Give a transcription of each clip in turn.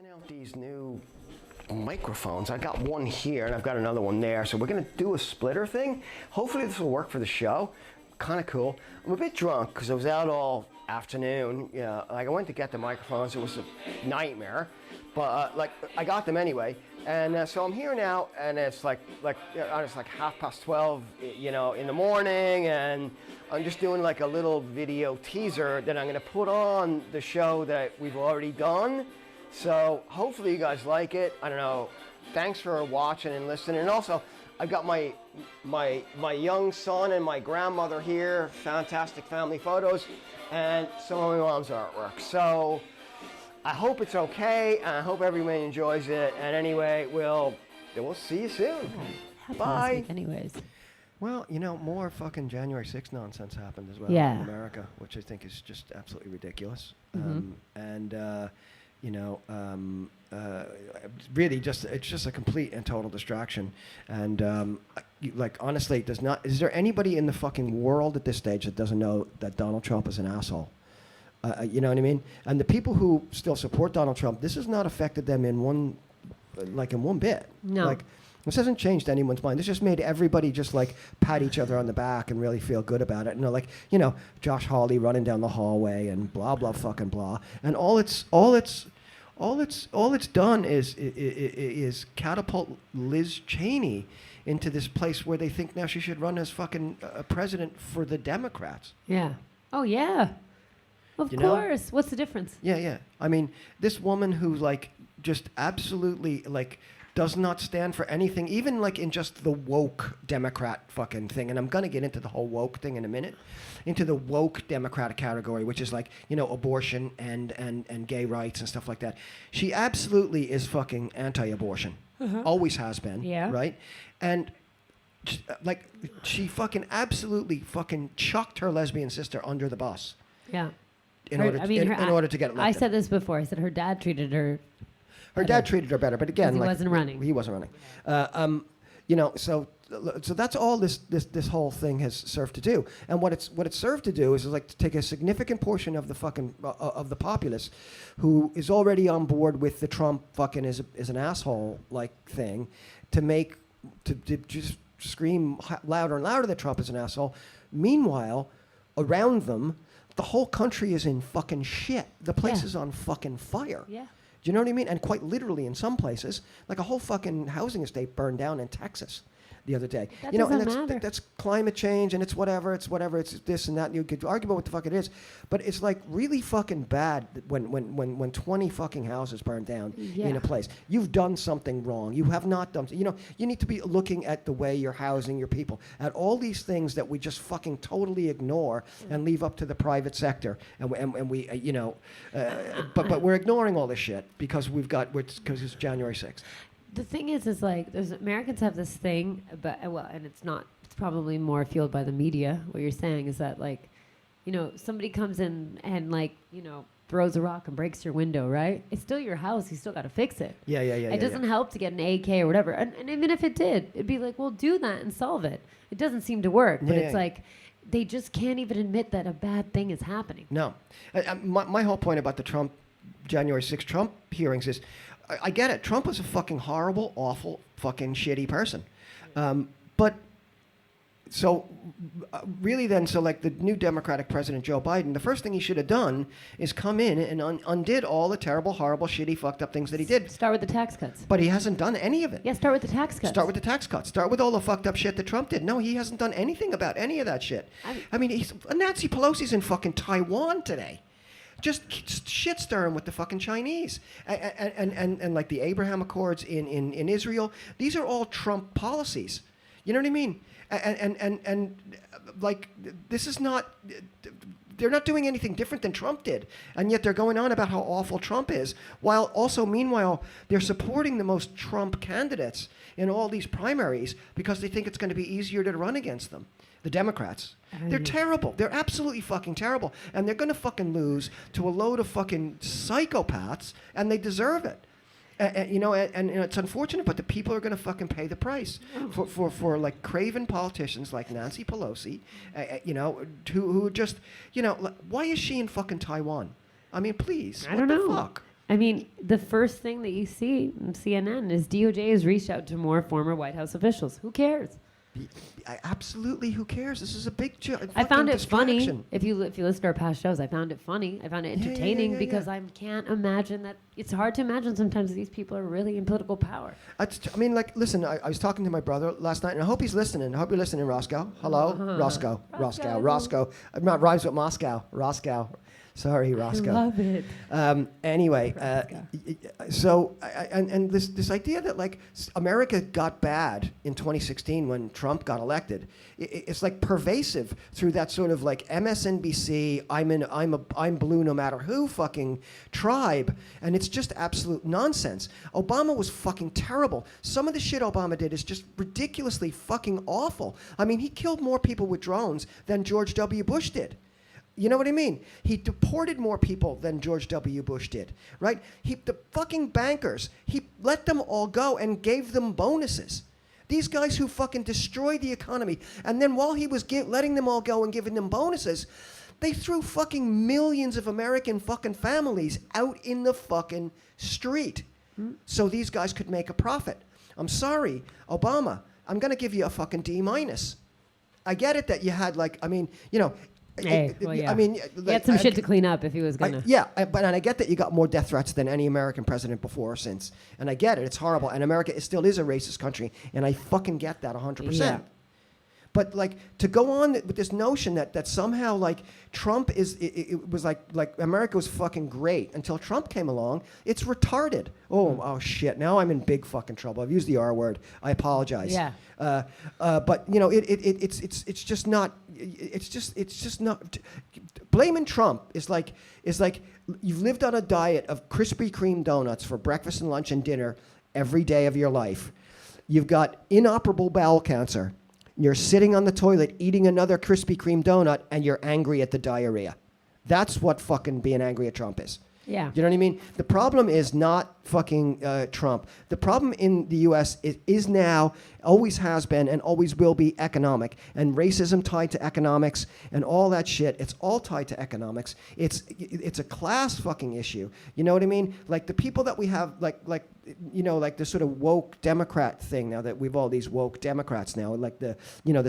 testing out these new microphones. I got one here and I've got another one there. So we're gonna do a splitter thing. Hopefully this will work for the show. Kind of cool. I'm a bit drunk because I was out all afternoon. Yeah, like I went to get the microphones. It was a nightmare, but like I got them anyway. And so I'm here now, and it's like it's like 12:30, you know, in the morning, and I'm just doing like a little video teaser that I'm gonna put on the show that we've already done. So hopefully you guys like it. I don't know. Thanks for watching and listening. And also, I got my young son and my grandmother here. Fantastic family photos, and some of my mom's artwork. So I hope it's okay, and I hope everyone enjoys it. And anyway, we'll see you soon. Bye. Anyways. Well, you know, more fucking January 6th nonsense happened as well Yeah. in America, which I think is just absolutely ridiculous. Mm-hmm. Really, it's just a complete and total distraction. And like, honestly, is there anybody in the fucking world at this stage that doesn't know that Donald Trump is an asshole? You know what I mean? And the people who still support Donald Trump, this has not affected them in one bit. No. Like, this hasn't changed anyone's mind. This just made everybody just like pat each other on the back and really feel good about it. And like, you know, Josh Hawley running down the hallway and blah blah fucking blah. And all it's done is catapult Liz Cheney into this place where they think now she should run as fucking president for the Democrats. Yeah. Oh yeah. Of course. What's the difference? Yeah. I mean, this woman who like just absolutely like does not stand for anything, even like in just the woke Democrat fucking thing. And I'm going to get into the whole woke thing in a minute, into the woke Democratic category, which is like, you know, abortion and gay rights and stuff like that. She absolutely is fucking anti-abortion. Always has been. Yeah. Right? And like she fucking absolutely fucking chucked her lesbian sister under the bus. Yeah. In order to get elected. I said this before. I said her dad treated her. Her dad treated her better, but again, he wasn't running. He wasn't running. You know, so that's all this whole thing has served to do. And what it's served to do is like to take a significant portion of the fucking of the populace, who is already on board with the Trump fucking is an asshole like thing, to just scream louder and louder that Trump is an asshole. Meanwhile, around them, the whole country is in fucking shit. The place is on fucking fire. Yeah. Do you know what I mean? And quite literally in some places, like a whole fucking housing estate burned down in Texas the other day. That you know, doesn't and matter. that's climate change, and it's whatever, it's this and that. And you could argue about what the fuck it is, but it's like really fucking bad when 20 fucking houses burn down in a place. You've done something wrong. You have not done. You know, you need to be looking at the way you're housing your people, at all these things that we just fucking totally ignore and leave up to the private sector. And we you know, but we're ignoring all this shit because it's January 6th. The thing is like, Americans have this thing, and it's probably more fueled by the media. What you're saying is that, like, you know, somebody comes in and, like, you know, throws a rock and breaks your window, right? It's still your house. You still got to fix it. Yeah. It doesn't help to get an AK or whatever. And even if it did, it'd be like, well, do that and solve it. It doesn't seem to work. But it's like, they just can't even admit that a bad thing is happening. No. My whole point about the January 6th Trump hearings is, I get it. Trump was a fucking horrible, awful, fucking shitty person. But so really then, so like the new Democratic President Joe Biden, the first thing he should have done is come in and undid all the terrible, horrible, shitty, fucked up things that he did. Start with the tax cuts. But he hasn't done any of it. Yeah, start with the tax cuts. Start with the tax cuts. Start with all the fucked up shit that Trump did. No, he hasn't done anything about any of that shit. I mean, Nancy Pelosi's in fucking Taiwan today. Just shit stirring with the fucking Chinese and like the Abraham Accords in Israel. These are all Trump policies. You know what I mean? And like, this is not. They're not doing anything different than Trump did, and yet they're going on about how awful Trump is, while also meanwhile they're supporting the most Trump candidates in all these primaries because they think it's going to be easier to run against them. The Democrats. They're terrible. They're absolutely fucking terrible. And they're going to fucking lose to a load of fucking psychopaths, and they deserve it. You know, and it's unfortunate, but the people are going to fucking pay the price for like craven politicians like Nancy Pelosi, you know, who just, you know, why is she in fucking Taiwan? I mean, please. I don't know. Fuck? I mean, the first thing that you see on CNN is DOJ has reached out to more former White House officials. Who cares? Absolutely, who cares? This is a big I found it funny. If you listen to our past shows, I found it funny. I found it Yeah, entertaining yeah. because I can't imagine that. It's hard to imagine sometimes that these people are really in political power. I mean, like, listen, I was talking to my brother last night, and I hope he's listening. I hope you're listening, Roscoe. Hello? Roscoe. Not rhymes with Moscow. Roscoe. Sorry, Roscoe. I love it. Anyway, this idea that like America got bad in 2016 when Trump got elected, it's like pervasive through that sort of like MSNBC, I'm blue no matter who fucking tribe, and it's just absolute nonsense. Obama was fucking terrible. Some of the shit Obama did is just ridiculously fucking awful. I mean, he killed more people with drones than George W. Bush did. You know what I mean? He deported more people than George W. Bush did, right? The fucking bankers, he let them all go and gave them bonuses. These guys who fucking destroyed the economy. And then while he was letting them all go and giving them bonuses, they threw fucking millions of American fucking families out in the fucking street so these guys could make a profit. I'm sorry, Obama, I'm going to give you a fucking D-. I get it that you had like, I mean, you know, Hey, well, yeah. I mean, He had some shit to clean up if he was gonna. But I get that you got more death threats than any American president before or since, and I get it. It's horrible, and America still is a racist country, and I fucking get that 100%. Yeah. But like to go on with this notion that somehow like Trump it was like America was fucking great until Trump came along. It's retarded. Oh shit! Now I'm in big fucking trouble. I've used the R word. I apologize. Yeah. But you know it's just not. It's just not. Blaming Trump is like you've lived on a diet of Krispy Kreme donuts for breakfast and lunch and dinner every day of your life. You've got inoperable bowel cancer. You're sitting on the toilet eating another Krispy Kreme donut, and you're angry at the diarrhea. That's what fucking being angry at Trump is. Yeah. You know what I mean? The problem is not fucking Trump. The problem in the U.S. is now, always has been, and always will be economic. And racism tied to economics and all that shit. It's all tied to economics. It's a class fucking issue. You know what I mean? Like the people that we have, like the sort of woke Democrat thing now that we've all these woke Democrats now, like the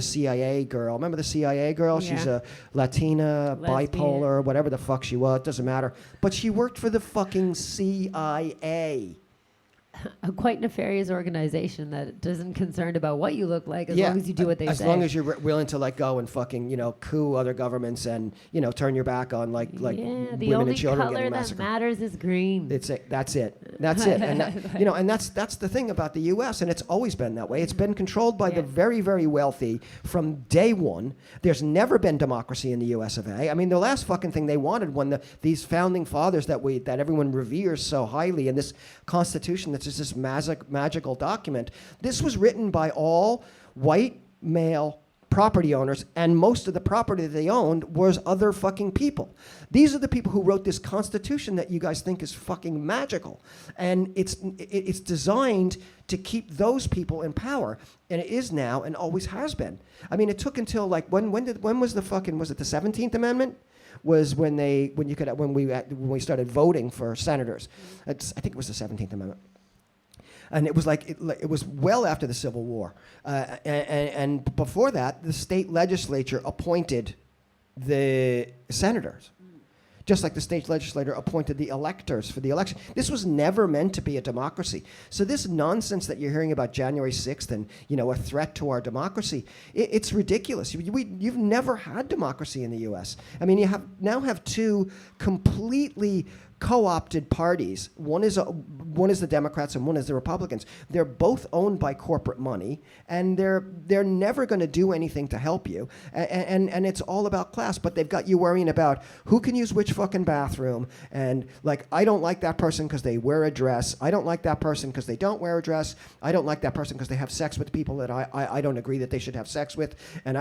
CIA girl. Remember the CIA girl? Yeah. She's a Latina, bipolar, whatever the fuck she was. It doesn't matter. But she worked for the fucking CIA. A quite nefarious organization that isn't concerned about what you look like as long as you do what they say. As long as you're willing to like go and fucking coup other governments and turn your back on like women and children getting massacred. The only color that matters is green. That's it. And and that's the thing about the U.S. and it's always been that way. It's been controlled by the very, very wealthy from day one. There's never been democracy in the U.S. of A. I mean, the last fucking thing they wanted when these founding fathers that everyone reveres so highly in this Constitution that's just this magical document. This was written by all white male property owners, and most of the property that they owned was other fucking people. These are the people who wrote this Constitution that you guys think is fucking magical, and it's designed to keep those people in power, and it is now and always has been. I mean, it took until like when was it the 17th Amendment? Was when we started voting for senators. I think it was the 17th Amendment. And it was it was well after the Civil War. And before that, the state legislature appointed the senators. Just like the state legislature appointed the electors for the election. This was never meant to be a democracy. So this nonsense that you're hearing about January 6th and a threat to our democracy, it's ridiculous. You've never had democracy in the U.S. I mean, you now have two completely co-opted parties. One is the Democrats and one is the Republicans. They're both owned by corporate money, and they're never going to do anything to help you. And it's all about class. But they've got you worrying about who can use which fucking bathroom, and like I don't like that person because they wear a dress. I don't like that person because they don't wear a dress. I don't like that person because they have sex with people that I don't agree that they should have sex with. And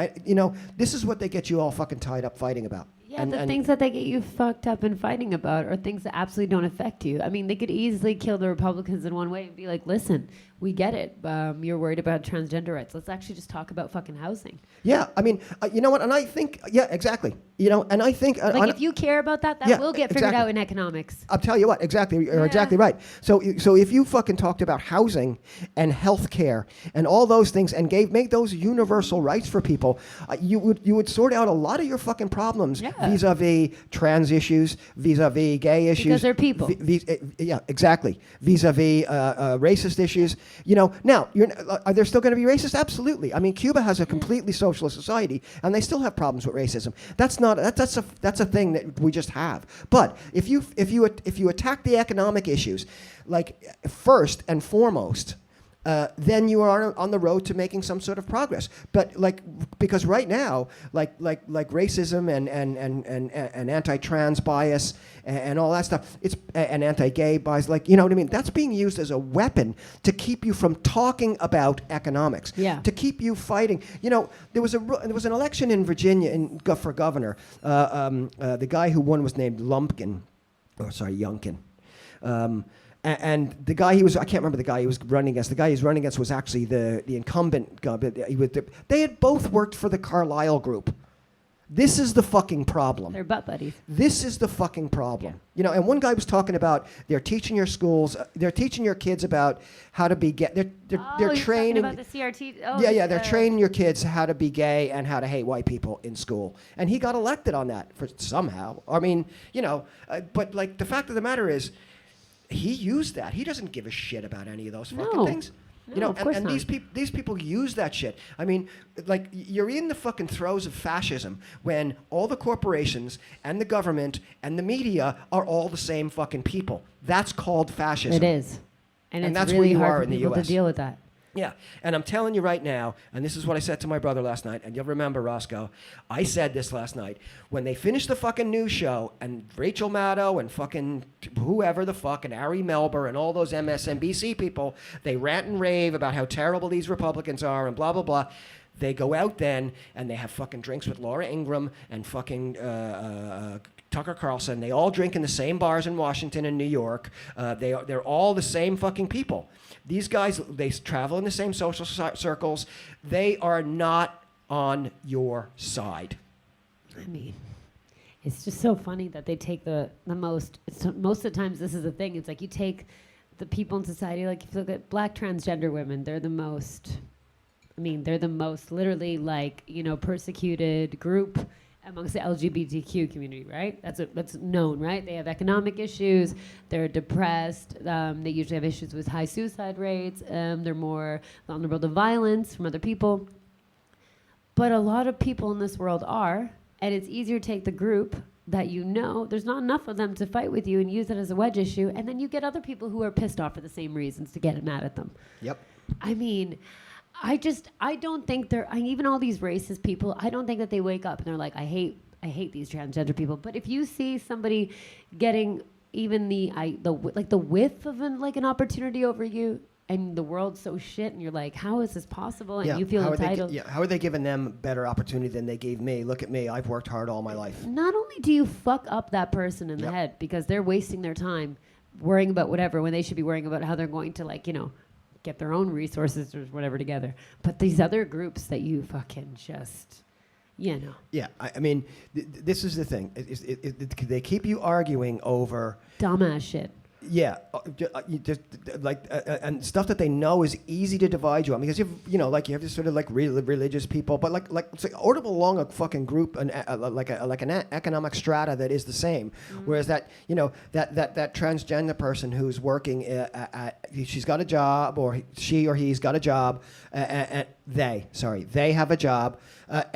this is what they get you all fucking tied up fighting about. Yeah, the things that they get you fucked up and fighting about are things that absolutely don't affect you. I mean, they could easily kill the Republicans in one way and be like, listen, we get it. You're worried about transgender rights. Let's actually just talk about fucking housing. Yeah, I mean, you know what? And I think, yeah, exactly. You know, and I think... like, if you care about that, that will get figured out in economics. I'll tell you what, exactly, you're exactly right. So if you fucking talked about housing and healthcare and all those things and made those universal rights for people, you would sort out a lot of your fucking problems vis-a-vis trans issues, vis-a-vis gay issues. Because they're people. Yeah, exactly. Vis-a-vis racist issues. You know, now, are there still going to be racist? Absolutely. I mean, Cuba has a completely socialist society, and they still have problems with racism. That's a thing that we just have. But if you attack the economic issues, like first and foremost, then you are on the road to making some sort of progress. But because right now, like racism and anti-trans bias and all that stuff, it's and anti-gay bias, you know what I mean? That's being used as a weapon to keep you from talking about economics. Yeah. To keep you fighting. You know, there was an election in Virginia for governor. The guy who won was named Yunkin. And the guy I can't remember the guy he was running against. The guy he was running against was actually the incumbent governor. They had both worked for the Carlyle Group. This is the fucking problem. They're butt buddies. This is the fucking problem. Yeah. You know, and one guy was talking about they're teaching your schools, they're teaching your kids about how to be gay. They're training about the CRT. They're training your kids how to be gay and how to hate white people in school. And he got elected on that for somehow. I mean, you know, but the fact of the matter is, he used that. He doesn't give a shit about any of those fucking things. No, you know, of course and not. these people use that shit. I mean, you're in the fucking throes of fascism when all the corporations and the government and the media are all the same fucking people. That's called fascism. It is. And it's that's really where you hard are for in the people US. to deal with that. Yeah, and I'm telling you right now, and this is what I said to my brother last night, and you'll remember, Roscoe, I said this last night. When they finish the fucking news show, and Rachel Maddow and fucking whoever the fuck, and Ari Melber and all those MSNBC people, they rant and rave about how terrible these Republicans are and blah, blah, blah. They go out then, and they have fucking drinks with Laura Ingraham and fucking Tucker Carlson. They all drink in the same bars in Washington and New York. They're all the same fucking people. These guys, they travel in the same social circles. They are not on your side. I mean, it's just so funny that they take the most. Most of the times, this is the thing. It's like you take the people in society. Like if you look at black transgender women, they're the most. I mean, they're the most literally persecuted group amongst the LGBTQ community, right? That's known, right? They have economic issues. They're depressed. They usually have issues with high suicide rates. They're more vulnerable to violence from other people. But a lot of people in this world are, and it's easier to take the group that there's not enough of them to fight with you and use it as a wedge issue, and then you get other people who are pissed off for the same reasons to get mad at them. Yep. I mean, I don't think even all these racist people, I don't think that they wake up and they're like, I hate these transgender people. But if you see somebody getting even the width of an opportunity over you, and the world's so shit, and you're like, how is this possible? And you feel entitled. How are they giving them better opportunity than they gave me? Look at me. I've worked hard all my life. Not only do you fuck up that person in the head because they're wasting their time worrying about whatever when they should be worrying about how they're going to get their own resources or whatever together. But these other groups that you fucking just, Yeah, I mean, this is the thing. They keep you arguing over dumbass shit. Yeah, and stuff that they know is easy to divide you on because you have this sort of religious people, but order along a fucking group and an economic strata that is the same. Mm-hmm. Whereas that transgender person who's working, she's got a job, or she or he's got a job, they have a job, but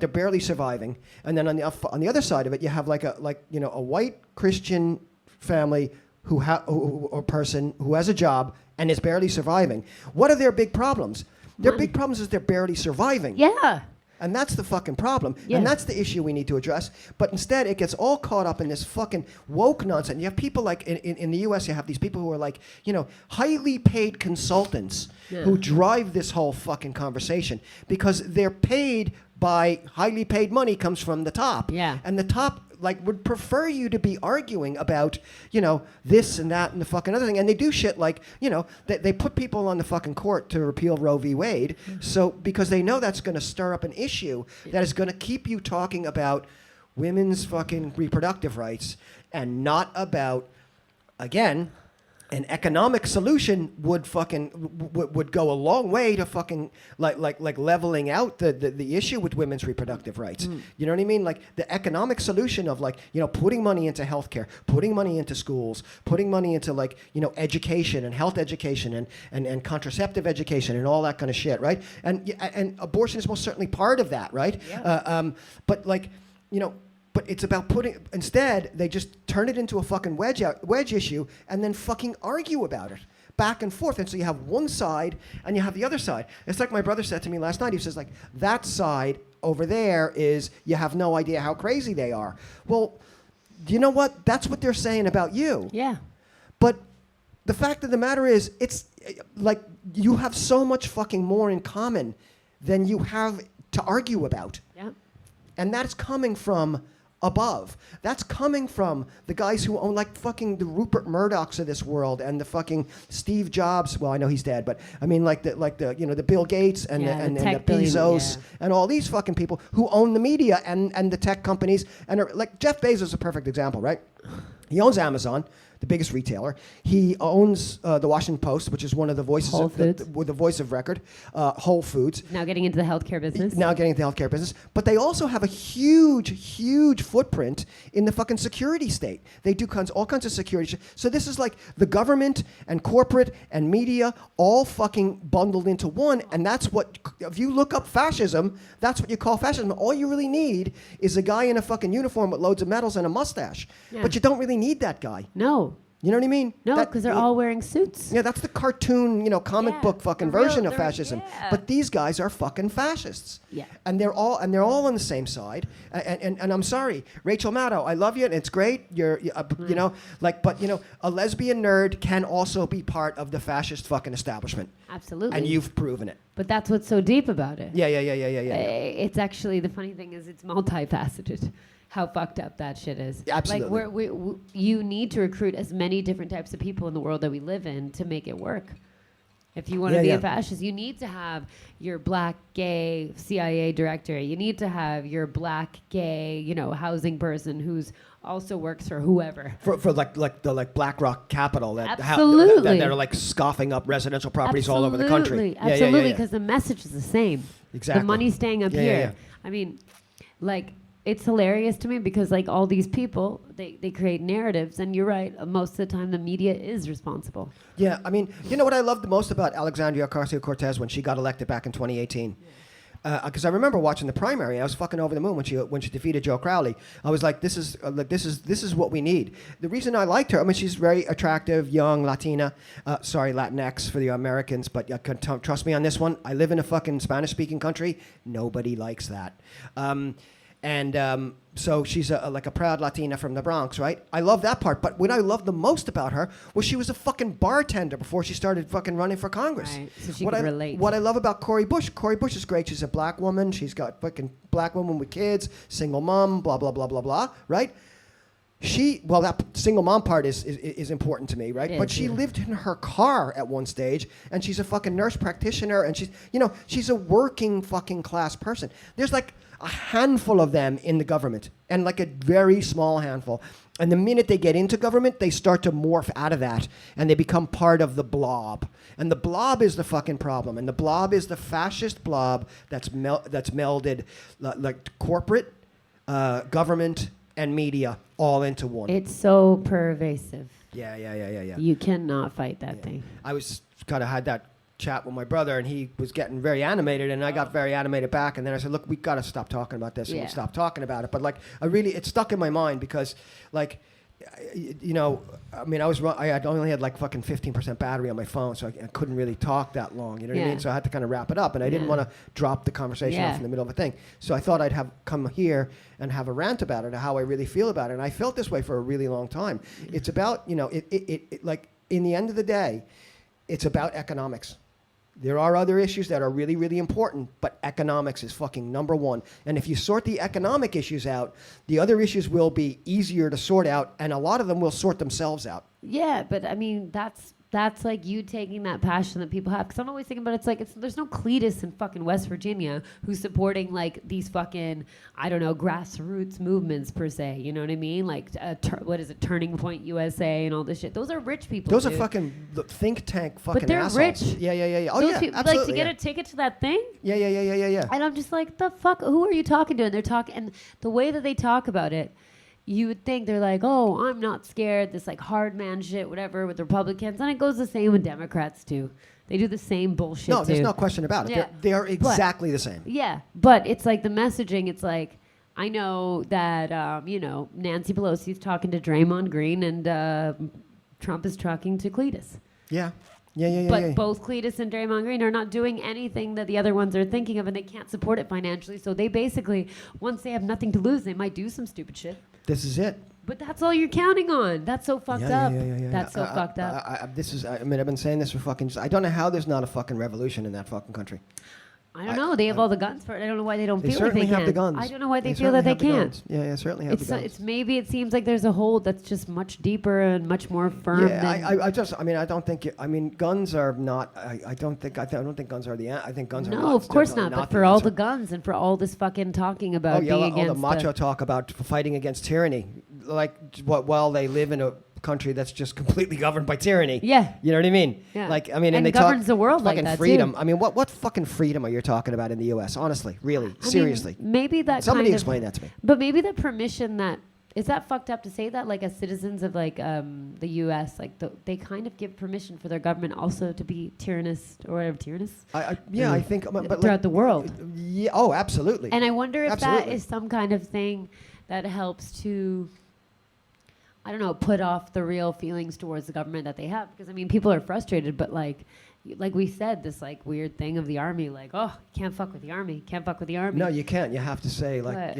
they're barely surviving. And then on the other side of it, you have a white Christian family or person who has a job and is barely surviving. What are their big problems? Their big problems is they're barely surviving. Yeah. And that's the fucking problem. Yeah. And that's the issue we need to address. But instead, it gets all caught up in this fucking woke nonsense. You have people like, in the U.S., you have these people who are like, highly paid consultants who drive this whole fucking conversation because they're paid by highly paid money comes from the top. Yeah. And the top would prefer you to be arguing about, this and that and the fucking other thing. And they do shit like, they put people on the fucking court to repeal Roe v. Wade. So because they know that's going to stir up an issue that is going to keep you talking about women's fucking reproductive rights and not about, again, an economic solution would go a long way to fucking like leveling out the issue with women's reproductive rights. You know what I mean? Like the economic solution of putting money into healthcare, putting money into schools, putting money into education and health education and contraceptive education and all that kind of shit, right? And abortion is most certainly part of that, right? Yeah. But it's about instead, they just turn it into a fucking wedge issue and then fucking argue about it back and forth. And so you have one side and you have the other side. It's like my brother said to me last night. He says, that side over there is, you have no idea how crazy they are. Well, you know what? That's what they're saying about you. Yeah. But the fact of the matter is, it's like you have so much fucking more in common than you have to argue about. Yeah. And that's coming from above. That's coming from the guys who own fucking the Rupert Murdochs of this world and the fucking Steve Jobs. Well, I know he's dead, but I mean the Bill Gates and the Bezos and all these fucking people who own the media and the tech companies and are like Jeff Bezos is a perfect example, right? He owns Amazon, the biggest retailer. He owns the Washington Post, which is one of the voices with the voice of record, Whole Foods. Now getting into the healthcare business. But they also have a huge footprint in the fucking security state. They do all kinds of security. So this is like the government and corporate and media all fucking bundled into one. And that's what, if you look up fascism, that's what you call fascism. All you really need is a guy in a fucking uniform with loads of medals and a mustache. Yeah. But you don't really need that guy. No. You know what I mean? No, because they're all wearing suits. Yeah, that's the cartoon, comic book fucking version of fascism. Yeah. But these guys are fucking fascists. Yeah. And they're all on the same side. And I'm sorry, Rachel Maddow, I love you, and it's great. You're but a lesbian nerd can also be part of the fascist fucking establishment. Absolutely. And you've proven it. But that's what's so deep about it. Yeah. It's actually, the funny thing is, it's multifaceted. How fucked up that shit is. Absolutely. You need to recruit as many different types of people in the world that we live in to make it work. If you want to be a fascist, you need to have your black, gay CIA director. You need to have your black, gay, housing person who's also works for whoever. For the BlackRock capital that Absolutely. that are scoffing up residential properties all over the country. Absolutely, because the message is the same. Exactly. The money's staying up here. Yeah. I mean, it's hilarious to me because all these people, they create narratives, and you're right, most of the time the media is responsible. Yeah, I mean, you know what I loved the most about Alexandria Ocasio-Cortez when she got elected back in 2018? Because I remember watching the primary, I was fucking over the moon when she defeated Joe Crowley. I was like, this is what we need. The reason I liked her, I mean, she's very attractive, young, Latina, Latinx for the Americans, but trust me on this one. I live in a fucking Spanish-speaking country. Nobody likes that. So she's a proud Latina from the Bronx, right? I love that part. But what I loved the most about her was she was a fucking bartender before she started fucking running for Congress. Right, so she could relate. What I love about Cori Bush is great. She's a black woman. She's got fucking black woman with kids, single mom, blah, blah, blah, blah, blah, right? That single mom part is important to me, right? But she lived in her car at one stage, and she's a fucking nurse practitioner, and she's a working fucking class person. There's a handful of them in the government, and a very small handful. And the minute they get into government, they start to morph out of that, and they become part of the blob. And the blob is the fucking problem. And the blob is the fascist blob that's melded corporate, government, and media all into one. It's so pervasive. Yeah. You cannot fight that thing. I was kind of had that chat with my brother, and he was getting very animated, and I got very animated back, and then I said, look, we got to stop talking about this, and we stopped talking about it. But it stuck in my mind because you know, I mean, I had only had like fucking 15% battery on my phone, so I couldn't really talk that long. You know what I Yeah. mean? So I had to kind of wrap it up, and I didn't want to drop the conversation off in the middle of a thing. So I thought I'd come here and have a rant about it, how I really feel about it. And I felt this way for a really long time. It's about, you know, it like in the end of the day, it's about economics. There are other issues that are really, really important, but economics is fucking number one. And if you sort the economic issues out, the other issues will be easier to sort out, and a lot of them will sort themselves out. Yeah, but I mean, that's like you taking that passion that people have. Because I'm always thinking about there's no Cletus in fucking West Virginia who's supporting like these fucking, I don't know, grassroots movements per se. You know what I mean? Like, what is it, Turning Point USA and all this shit. Those are rich people. Those dude. are fucking think tank fucking But they're assholes. rich. Yeah. Oh, Those yeah, people, absolutely. like, to get a ticket to that thing? Yeah. And I'm just like, the fuck? Who are you talking to? And they're talking, and the way that they talk about it, you would think they're like, oh, I'm not scared, this like hard man shit, whatever, with the Republicans. And it goes the same with Democrats, too. They do the same bullshit, No, too. there's no question about it. Yeah. They are exactly the same. Yeah, but it's like the messaging, it's like, I know that, you know, Nancy Pelosi's talking to Draymond Green and Trump is talking to Cletus. Yeah. But both Cletus and Draymond Green are not doing anything that the other ones are thinking of, and they can't support it financially. So they basically, once they have nothing to lose, they might do some stupid shit. This is it. But that's all you're counting on. That's so fucked up. That's so fucked up. I mean, I've been saying this for fucking, I don't know how there's not a fucking revolution in that fucking country. I don't know. They have all the guns for it. I don't know why they don't They feel like they certainly have can. the guns. I don't know why they feel that they can't. Yeah, certainly have the guns. It's maybe it seems like there's a hold that's just much deeper and much more firm. Yeah, than I don't think. Guns are not. I don't think guns are the. I think guns are. No, of course not. But for all the guns and for all this fucking talking about being all against the macho talk about fighting against tyranny, like while they live in a country that's just completely governed by tyranny. Yeah. You know what I mean? Yeah. Like, I mean, and they governs talk the world fucking like that freedom. too. I mean, what fucking freedom are you talking about in the U.S.? Honestly, really, seriously. Maybe that Somebody kind explain of, that to me. But maybe the permission that is that fucked up to say that, like, as citizens of like the U.S., like they kind of give permission for their government also to be tyrannous or whatever tyrannous. I think, but throughout the world. Yeah. Oh, absolutely. And I wonder if that Absolutely. is some kind of thing that helps to, I don't know, put off the real feelings towards the government that they have. Because, I mean, people are frustrated, but like we said, this like weird thing of the army, like, oh, can't fuck with the army, can't fuck with the army. No, you can't. You have to say, like, But-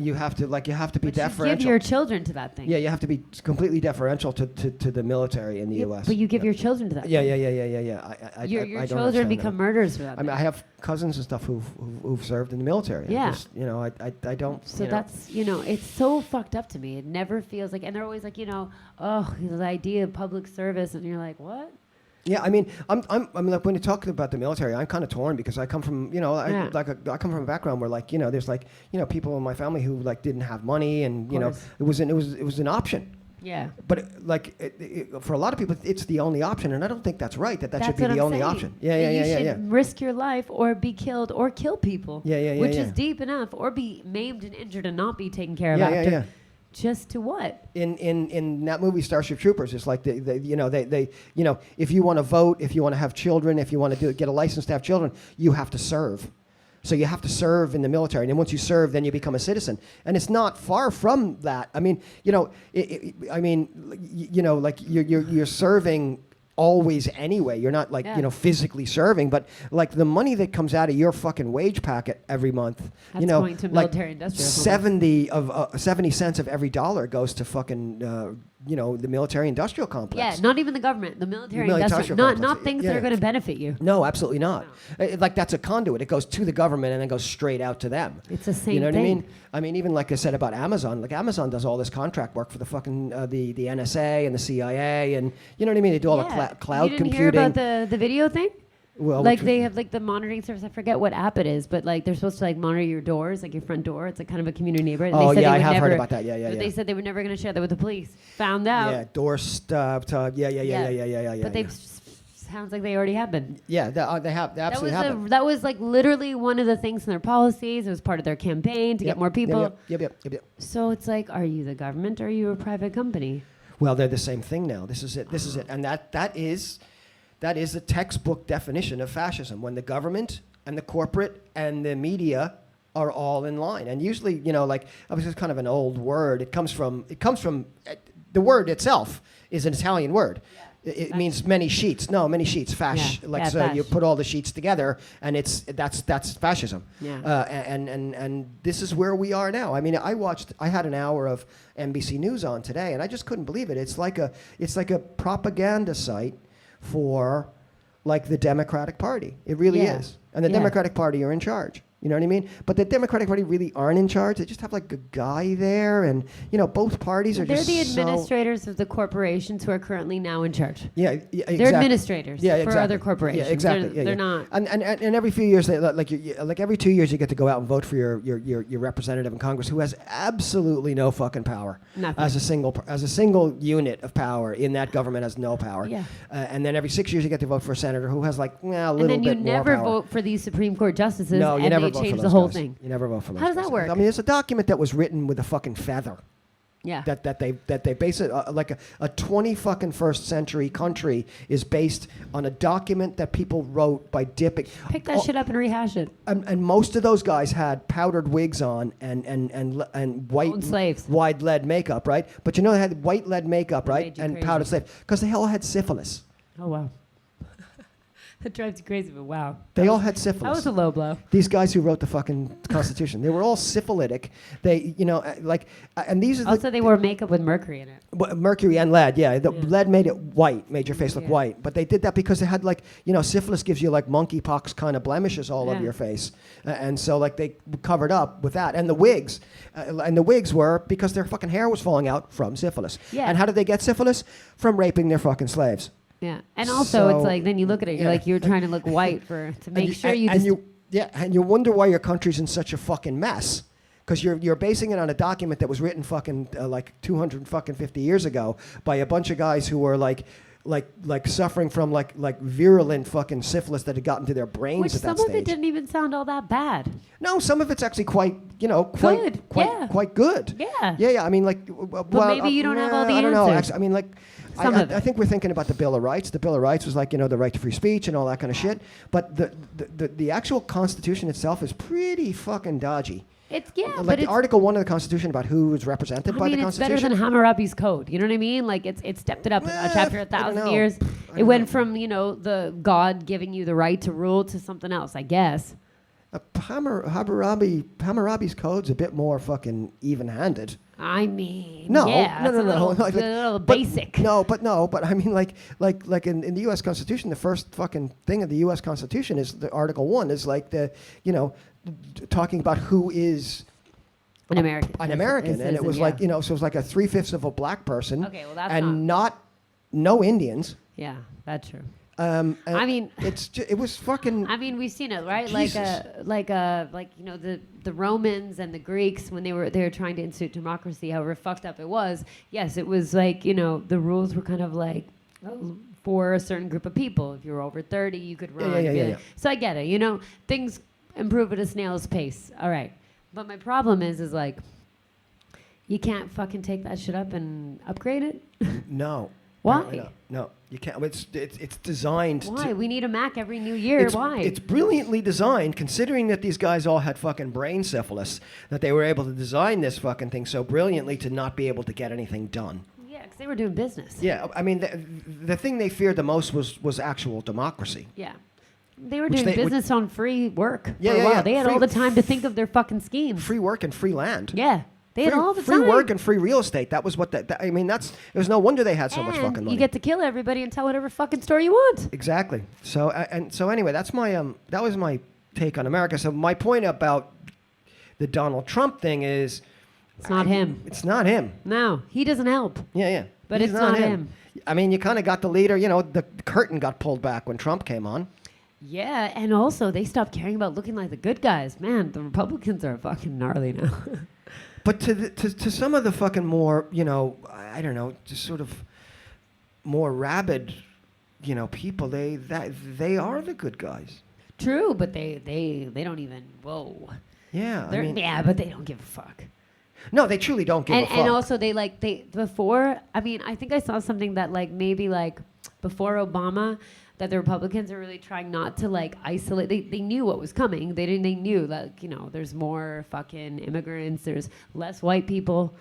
you have to be But you deferential. give your children to that thing. Yeah, you have to be completely deferential to the military in the Yeah, U.S. But you give your children to that. Yeah. Your I don't children understand become that. murderers for that. I mean, thing. I have cousins and stuff who've served in the military. Yeah. I don't. So you know. that's, it's so fucked up to me. It never feels like, and they're always like, oh, the idea of public service, and you're like, what? Yeah, I mean, I mean, like when you're talking about the military, I'm kind of torn because I come from, I come from a background where, like, there's like, people in my family who like didn't have money, and it was an option. Yeah. But for a lot of people, it's the only option, and I don't think that's right. That should be what the I'm only saying. option. You Yeah. should risk your life or be killed or kill people. Yeah, Which yeah. is deep enough, or be maimed and injured and not be taken care of Yeah, after. yeah. Just to what? In that movie Starship Troopers, it's like they if you want to vote, if you want to have children, if you want to get a license to have children, you have to serve. So you have to serve in the military, and then once you serve, then you become a citizen. And it's not far from that. I mean, like you're serving always anyway. You're not like physically serving, but like the money that comes out of your fucking wage packet every month, That's going to like military industrial. 70 cents of every dollar goes to fucking the military industrial complex. Yeah, not even the government, the military military industrial, complex. not things that are going to benefit you. No, absolutely not. Like that's a conduit. It goes to the government and then goes straight out to them. It's the same You know what thing. I mean? I mean, even like I said about Amazon, like Amazon does all this contract work for the fucking the NSA and the CIA, and you know what I mean? They do all the cloud you didn't computing. hear about the video thing? Well, Like they have like the monitoring service. I forget what app it is, but like they're supposed to like monitor your doors, like your front door. It's like kind of a community neighborhood. And Oh, they said yeah, they I would have heard never- about that. Yeah. But they said they were never going to share that with the police. Found out. Yeah, door stuff. Yeah. But they sounds like they already have been. Yeah, they absolutely have. That was like literally one of the things in their policies. It was part of their campaign to get more people. Yep. So it's like, are you the government or are you a private company? Well, they're the same thing now. This is it, and that is the textbook definition of fascism, when the government and the corporate and the media are all in line. And usually, like, obviously it's kind of an old word. It comes from the word itself is an Italian word. It means many sheets. No, many sheets. So you put all the sheets together, and that's fascism. Yeah. And this is where we are now. I mean, I had an hour of NBC News on today, and I just couldn't believe it. It's like a propaganda site for like the Democratic Party. It really is. And the Democratic Party are in charge. You know what I mean? But the Democratic Party really aren't in charge. They just have like a guy there, and both parties are They're just the administrators of the corporations who are currently now in charge. Yeah, exactly. They're administrators for other corporations. Yeah, exactly. They're not. And every few years, like every 2 years, you get to go out and vote for your representative in Congress who has absolutely no fucking power. Nothing. As a single unit of power in that government has no power. Yeah. And then every 6 years, you get to vote for a senator who has like a little bit more power. And then you never vote for these Supreme Court justices. No, you never they vote change for the those whole guys. thing. You never vote for those How does guys. that work? I mean, it's a document that was written with a fucking feather. Yeah. That they base it like a 20 fucking first century country is based on a document that people wrote by dipping. Pick that shit up and rehash it. And most of those guys had powdered wigs on and white Owned slaves. wide lead makeup, right? But they had white lead makeup, right? made you And crazy. powdered slaves because they all had syphilis. Oh wow. That drives you crazy, but wow. They all had That syphilis. was a low blow. These guys who wrote the fucking Constitution, they were all syphilitic. They, and these are Also, they wore makeup with mercury in it. mercury and lead. Yeah, the lead made it white, made your face look Yeah. white. But they did that because they had syphilis gives you like monkeypox kind of blemishes all over Yeah. your face, and so like they covered up with that. And the wigs, were because their fucking hair was falling out from syphilis. Yeah. And how did they get syphilis? From raping their fucking slaves. Yeah. And also, it's So- like, then you look at it, you're Yeah. like, you're trying to look white to make sure you and just... and you wonder why your country's in such a fucking mess. Because you're basing it on a document that was written fucking like 250 years ago by a bunch of guys who were like suffering from like virulent fucking syphilis that had gotten to their brains Which at that some stage. of it didn't even sound all that bad. No, some of it's actually quite Good, yeah. quite good. Yeah. Yeah. I mean, like, maybe you don't have all the I don't know. answers. Actually, I mean, like, Some of I it. think we're thinking about the Bill of Rights. The Bill of Rights was like, the right to free speech and all that kind of shit. But the actual Constitution itself is pretty fucking dodgy. It's, yeah, Like but the it's... Article 1 of the Constitution about who is represented by the it's better Constitution. than Hammurabi's Code. You know what I mean? Like, it stepped it up a chapter I 1,000 don't know. years. I It went from, the God giving you the right to rule to something else, I guess. Hammurabi's code's a bit more fucking even-handed. I mean, No, yeah, no, it's no, a no. little, Like, a little but- basic. But I mean, like in the U.S. Constitution, the first fucking thing of the U.S. Constitution is the Article 1 is like talking about who is An American. an American, and it was like, so it was like a 3/5 of a black person, Okay, well, that's and no Indians. Yeah, that's true. And I mean- it was fucking. I mean, we've seen it, right? Jesus. Like the Romans and the Greeks when they were trying to institute democracy, however fucked up it was. Yes, it was like, the rules were kind of like for a certain group of people. If you were over 30, you could run. Yeah. So I get it. Things improve at a snail's pace. All right, but my problem is like, you can't fucking take that shit up and upgrade it. No. Why? No, you can't. It's designed. Why? We need a Mac every new year. Why? It's brilliantly designed, considering that these guys all had fucking brain syphilis, that they were able to design this fucking thing so brilliantly to not be able to get anything done. Yeah, because they were doing business. Yeah, I mean, the thing they feared the most was actual democracy. Yeah. They were Which doing they- business on free work Yeah, for a yeah, while. yeah. They had all the time to think of their fucking schemes. Free work and free land. Yeah. They had all the free time. work and free real estate. That was what I mean, it was no wonder they had so much And fucking money. you get to kill everybody and tell whatever fucking story you want. Exactly. So anyway, that's my that was my take on America. So my point about the Donald Trump thing is It's not him. It's not him. No, he doesn't help. Yeah. But He's it's not him. I mean, you kind of got the leader. The curtain got pulled back when Trump came on. Yeah, and also they stopped caring about looking like the good guys. Man, the Republicans are fucking gnarly now. But to some of the fucking more, I don't know, just sort of more rabid, people, they are the good guys. True, but they don't even, whoa. Yeah. Yeah, but they don't give a fuck. No, they truly don't give a fuck. And also before, I mean, I think I saw something that maybe before Obama, that the Republicans are really trying not to isolate. They knew what was coming. They knew that there's more fucking immigrants. There's less white people.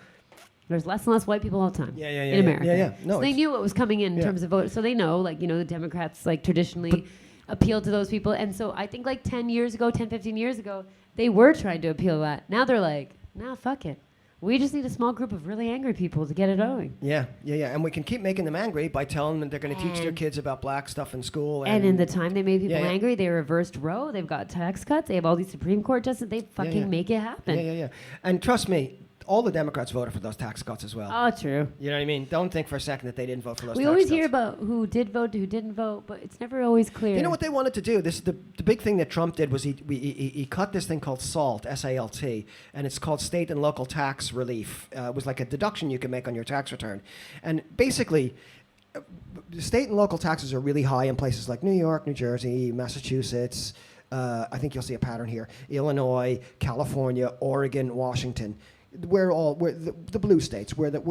There's less and less white people all the time Yeah, yeah, yeah, in yeah. America. Yeah, yeah. No, so they it's- knew what was coming in Yeah. terms of vote. So they know, like, the Democrats, like, traditionally appeal to those people. And so I think, like, 10, 15 years ago, they were trying to appeal to that. Now they're like, nah, fuck it. We just need a small group of really angry people to get it going. Yeah, yeah, yeah. And we can keep making them angry by telling them they're going to teach their And- kids about black stuff in school. And in the time they made people Yeah, yeah. angry, they reversed Roe. They've got tax cuts. They have all these Supreme Court justices. They fucking yeah. make it happen. Yeah, yeah, yeah. And trust me, all the Democrats voted for those tax cuts as well. Oh, true. You know what I mean? Don't think for a second that they didn't vote for those We tax always cuts. hear about who did vote, who didn't vote, but it's never always clear. You know what they wanted to do? This is the big thing that Trump did was he cut this thing called SALT, S-A-L-T, and it's called state and local tax relief. It was like a deduction you can make on your tax return. And basically, the state and local taxes are really high in places like New York, New Jersey, Massachusetts. I think you'll see a pattern here. Illinois, California, Oregon, Washington. We're the blue states, where the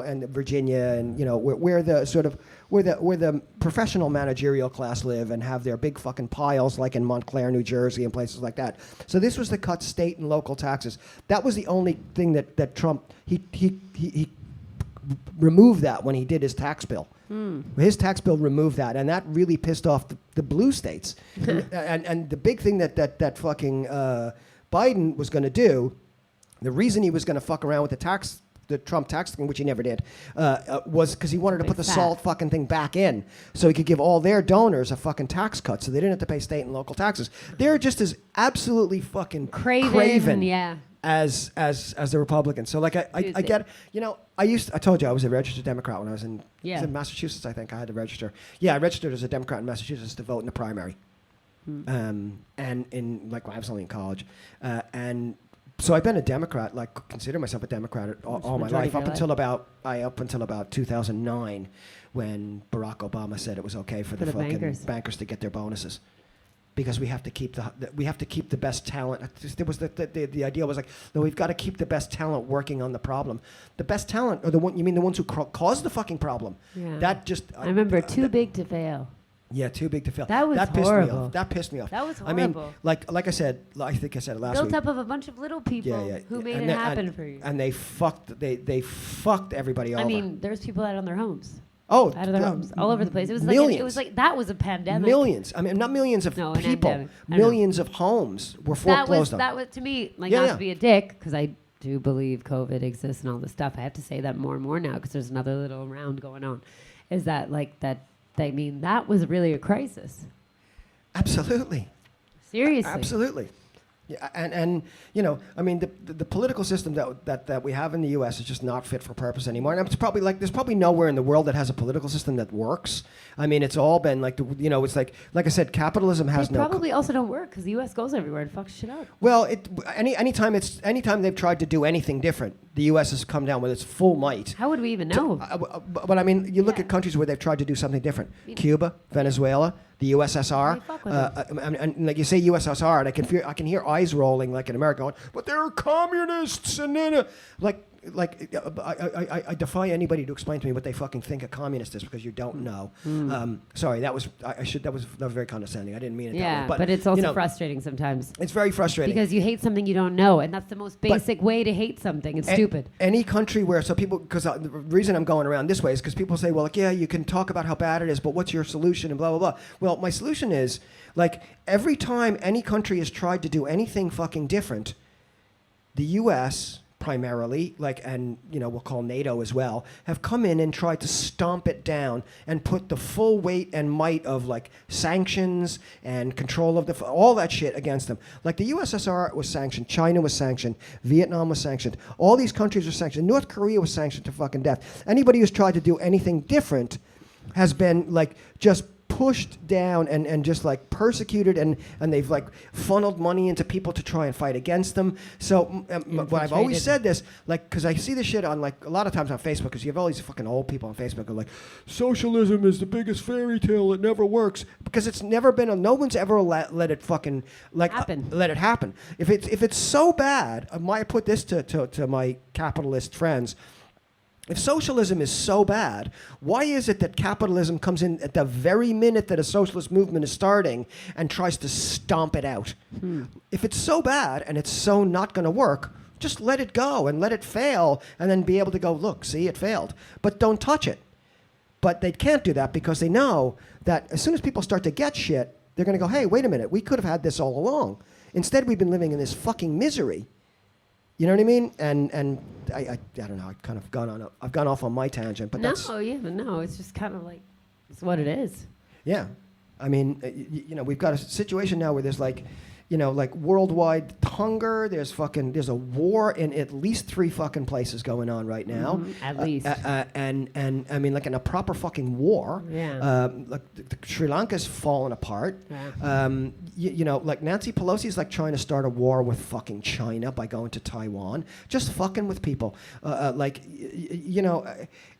and Virginia, and where the professional managerial class live and have their big fucking piles, like in Montclair, New Jersey, and places like that. So this was to cut state and local taxes. That was the only thing that Trump he removed that when he did his tax bill. His tax bill removed that, and that really pissed off the blue states. and the big thing that fucking Biden was going to do. The reason he was going to fuck around with the Trump tax thing, which he never did, was because he wanted to put the SALT fucking thing back in, so he could give all their donors a fucking tax cut, so they didn't have to pay state and local taxes. They're just as absolutely fucking craven yeah. as the Republicans. So like I get, I told you I was a registered Democrat when I was in Massachusetts. I think I had to register. Yeah, I registered as a Democrat in Massachusetts to vote in the primary, and in like when I was only in college, and. So I've been a Democrat, like consider myself a Democrat all my life, up until about 2009, when Barack Obama said it was okay for the fucking bankers to get their bonuses, because we have to keep the best talent. There was the idea was like, no, we've got to keep the best talent working on the problem. The best talent are the ones who caused the fucking problem. Yeah. That just I remember too big to fail. Yeah, too big to fail. That was pissed horrible. me off. That pissed me off. That was I mean, horrible. like I said, I think I said it last Built week. up of a bunch of little people who made it happen for you. And they fucked everybody over. I mean, there's people out on their homes. out of their homes, all over the place. It was millions. like it was like that was a pandemic. Millions. I mean, not millions of No, an people. endemic. I know. Millions of homes were foreclosed on. That was to me like Yeah, not yeah. to be a dick because I do believe COVID exists and all this stuff. I have to say that more and more now because there's another little round going on. Is that like that? I mean, that was really a crisis. Absolutely. Seriously. Absolutely. Yeah, and you know, I mean, the political system that we have in the U.S. is just not fit for purpose anymore. And it's probably like there's probably nowhere in the world that has a political system that works. I mean, it's all been like it's like I said, capitalism has They no. probably also don't work because the U.S. goes everywhere and fucks shit up. Well, anytime they've tried to do anything different, the U.S. has come down with its full might. How would we even know? But I mean, you look Yeah. at countries where they've tried to do something different: You know. Cuba, Venezuela, the USSR. They fuck with And like you say USSR, and I can hear eyes rolling like in America, going, but they're communists, and then I defy anybody to explain to me what they fucking think a communist is because you don't know. Sorry, that was very condescending. I didn't mean it. Yeah, that way. but it's also you know, frustrating sometimes It's very frustrating. because you hate something you don't know, and that's the most basic way to hate something. It's stupid. Any country where because the reason I'm going around this way is because people say, well, like, yeah, you can talk about how bad it is, but what's your solution and blah blah blah. Well, my solution is like every time any country has tried to do anything fucking different, the U.S. primarily, and we'll call NATO as well, have come in and tried to stomp it down and put the full weight and might of like sanctions and control of all that shit against them. Like the USSR was sanctioned, China was sanctioned, Vietnam was sanctioned, all these countries were sanctioned, North Korea was sanctioned to fucking death. Anybody who's tried to do anything different has been like just pushed down and just like persecuted and they've like funneled money into people to try and fight against them. So but I've always said this, like, because I see this shit on like a lot of times on Facebook, because you have all these fucking old people on Facebook who are like, socialism is the biggest fairy tale, it never works, because it's never been, no one's ever let it fucking like Happen. let it happen. If it's so bad, I put this to my capitalist friends. If socialism is so bad, why is it that capitalism comes in at the very minute that a socialist movement is starting and tries to stomp it out? If it's so bad and it's so not going to work, Just let it go and let it fail, and then be able to go, look, see, it failed. But don't touch it. But they can't do that because they know that as soon as people start to get shit, they're going to go, hey, wait a minute, we could have had this all along. Instead, we've been living in this fucking misery. You know what I mean? And I don't know, I've gone off on my tangent, but that's... No, it's just kind of like, it's what it is. Yeah. I mean, we've got a situation now where there's like worldwide hunger. There's a war in at least 3 fucking places going on right now. Mm-hmm, at least. And I mean, like in a proper fucking war. Yeah. Like Sri Lanka's fallen apart. Yeah. Like Nancy Pelosi's like trying to start a war with fucking China by going to Taiwan. Just fucking with people.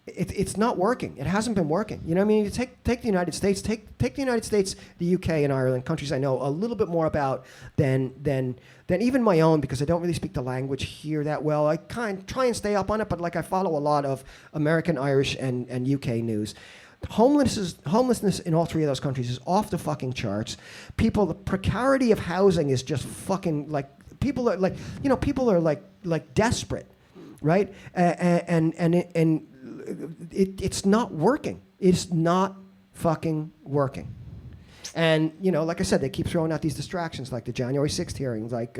It's not working. It hasn't been working. You know what I mean? You take the United States, take the United States, the UK and Ireland, countries I know a little bit more about than even my own, because I don't really speak the language here that well. I try and stay up on it, but like I follow a lot of American, Irish, and UK news. Homelessness in all 3 of those countries is off the fucking charts. The precarity of housing is just fucking like, people are like desperate, right? And it's not working. It's not fucking working. And like I said, they keep throwing out these distractions, like the January 6th hearings, like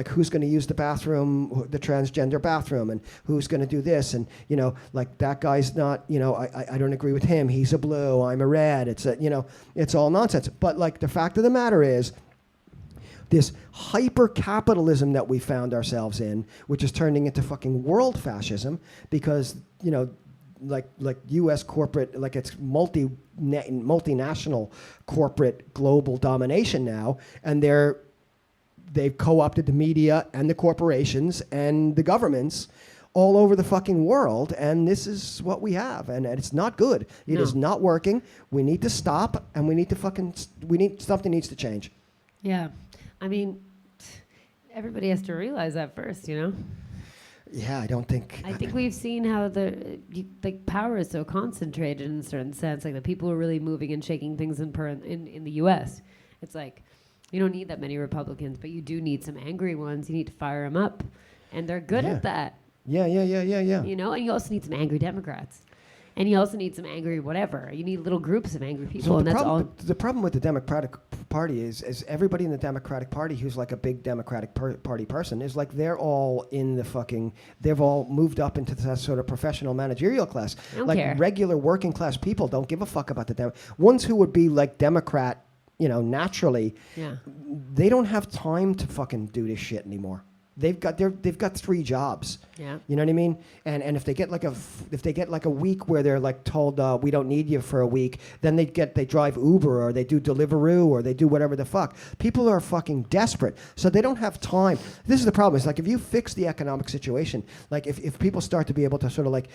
who's going to use the bathroom, the transgender bathroom, and who's going to do this, and like that guy's not, I don't agree with him. He's a blue, I'm a red. It's all nonsense. But like the fact of the matter is, this hyper-capitalism that we found ourselves in, which is turning into fucking world fascism, because like U.S. corporate, like it's multinational corporate global domination now, and they've co-opted the media and the corporations and the governments all over the fucking world, and this is what we have, and it's not good. It is not working. We need to stop, and something needs to change. Yeah. I mean, everybody has to realize that first, Yeah, I think we've seen how the power is so concentrated in a certain sense. Like the people who are really moving and shaking things in the U.S. It's like you don't need that many Republicans, but you do need some angry ones. You need to fire them up, and they're good at that. Yeah. And you also need some angry Democrats. And you also need some angry whatever. You need little groups of angry people, so and that's all. The problem with the Democratic Party is everybody in the Democratic Party who's like a big Democratic Party person is like they've all moved up into that sort of professional managerial class. I don't like care. Regular working class people don't give a fuck about the ones who would be like Democrat, naturally. Yeah. They don't have time to fucking do this shit anymore. They've got 3 jobs. Yeah. You know what I mean? And if they get like a week where they're like told we don't need you for a week, then they drive Uber or they do Deliveroo or they do whatever the fuck. People are fucking desperate, so they don't have time. This is the problem. It's like if you fix the economic situation, like if people start to be able to sort of like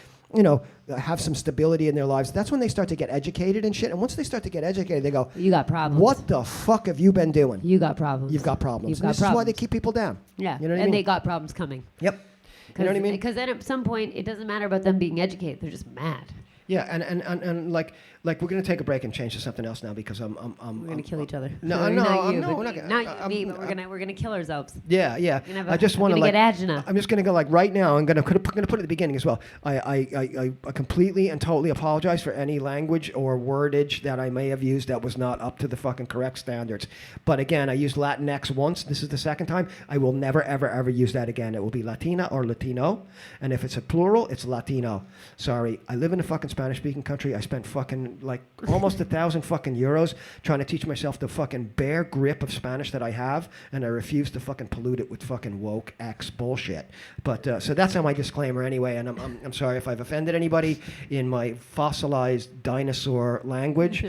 have some stability in their lives, that's when they start to get educated and shit. And once they start to get educated, they go, you got problems. What the fuck have you been doing? You got problems. You've got problems. This is why they keep people down. Yeah. You know what I and mean? they got problems coming. Yep. You know what I mean? Because then at some point, it doesn't matter about them being educated. They're just mad. Yeah, and like we're gonna take a break and change to something else now because I'm we're gonna kill each other. No, not you, we're not gonna. Not me, but we're gonna kill ourselves. Yeah. I just want to get agina. I'm just gonna go like right now. I'm gonna put it at the beginning as well. I completely and totally apologize for any language or wordage that I may have used that was not up to the fucking correct standards. But again, I used Latinx once. This is the second time. I will never ever use that again. It will be Latina or Latino, and if it's a plural, it's Latino. Sorry, I live in a fucking Spanish-speaking country. I spent fucking like almost €1,000 fucking euros trying to teach myself the fucking bare grip of Spanish that I have, and I refuse to fucking pollute it with fucking woke X bullshit. But so that's my disclaimer anyway, and I'm sorry if I've offended anybody in my fossilized dinosaur language,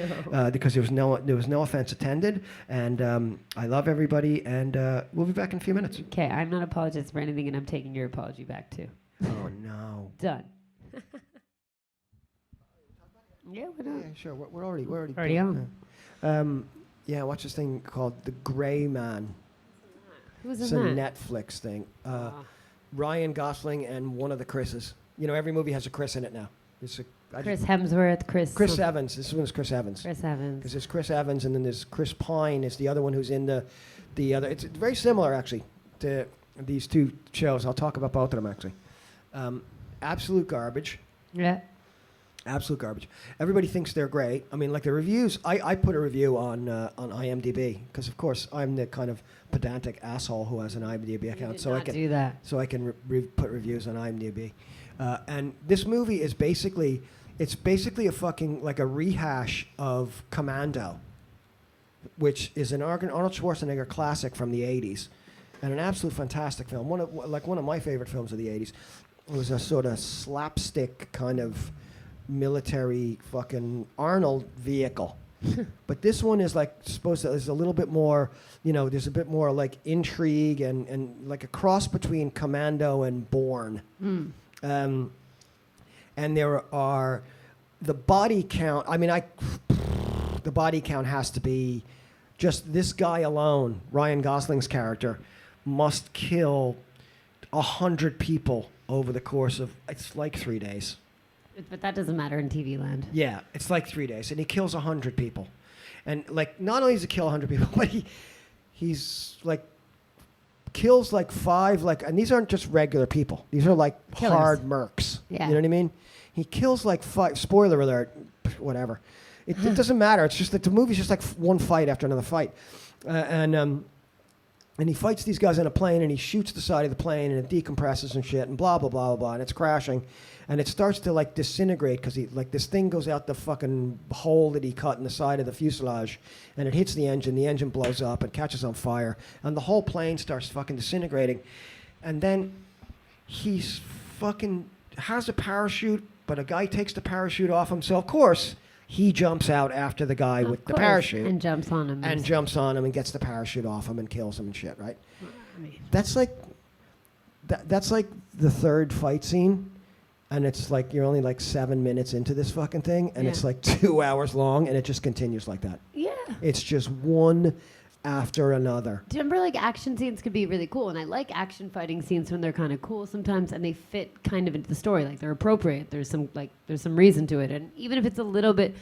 because there was no offense intended, and I love everybody, and we'll be back in a few minutes. Okay, I'm not apologizing for anything, and I'm taking your apology back too. Oh no. Done. Yeah, we're done. Yeah, sure. We're already on. Yeah, watch this thing called The Gray Man. Who's It's in a that? Netflix thing. Ryan Gosling and one of the Chris's. Every movie has a Chris in it now. Chris Hemsworth, Chris Evans. This one is Chris Evans. Chris Evans. Because there's Chris Evans, and then there's Chris Pine is the other one who's in the other. It's very similar actually to these two shows. I'll talk about both of them actually. Absolute garbage. Yeah. Absolute garbage. Everybody thinks they're great. I mean, like the reviews. I put a review on IMDb because, of course, I'm the kind of pedantic asshole who has an IMDb account, so I can do that. So I can put reviews on IMDb. And this movie is basically a fucking like a rehash of Commando, which is an Arnold Schwarzenegger classic from the '80s, and an absolute fantastic film. One of my favorite films of the '80s. It was a sort of slapstick kind of military fucking Arnold vehicle. But this one is like there's a little bit more, there's a bit more like intrigue and like a cross between Commando and Bourne. And there are the body count. I mean, the body count has to be just this guy alone. Ryan Gosling's character must kill 100 people over the course of it's like 3 days. But that doesn't matter in TV land. Yeah, it's like 3 days, and he kills 100 people, and like not only does he kill 100 people, but he's like kills like 5 and these aren't just regular people. These are like Killers. hard mercs. Yeah. You know what I mean? He kills like 5. Spoiler alert. Whatever. It doesn't matter. It's just that the movie's just like one fight after another fight, and he fights these guys on a plane, and he shoots the side of the plane, and it decompresses and shit, and blah blah blah blah blah, and it's crashing, and it starts to like disintegrate because this thing goes out the fucking hole that he cut in the side of the fuselage, and it hits the engine blows up and catches on fire, and the whole plane starts fucking disintegrating, and then he's fucking has a parachute, but a guy takes the parachute off him, so of course he jumps out after the guy with the parachute. And jumps on him. And jumps on him and gets the parachute off him and kills him and shit, right? I mean, That's like the third fight scene, and it's like you're only like 7 minutes into this fucking thing, and it's like 2 hours long, and it just continues like that. yeah. It's just one after another. Do you remember like action scenes could be really cool, and I like action fighting scenes when they're kind of cool sometimes, and they fit kind of into the story, like they're appropriate. There's some reason to it, and even if it's a little bit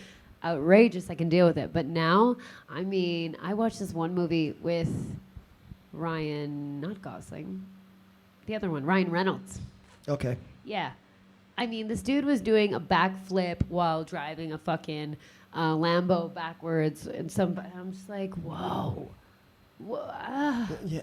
outrageous, I can deal with it. But now, I mean, I watched this one movie with not Gosling, the other one, Ryan Reynolds. Okay. Yeah, I mean, this dude was doing a backflip while driving a fucking Lambo backwards, and I'm just like, whoa.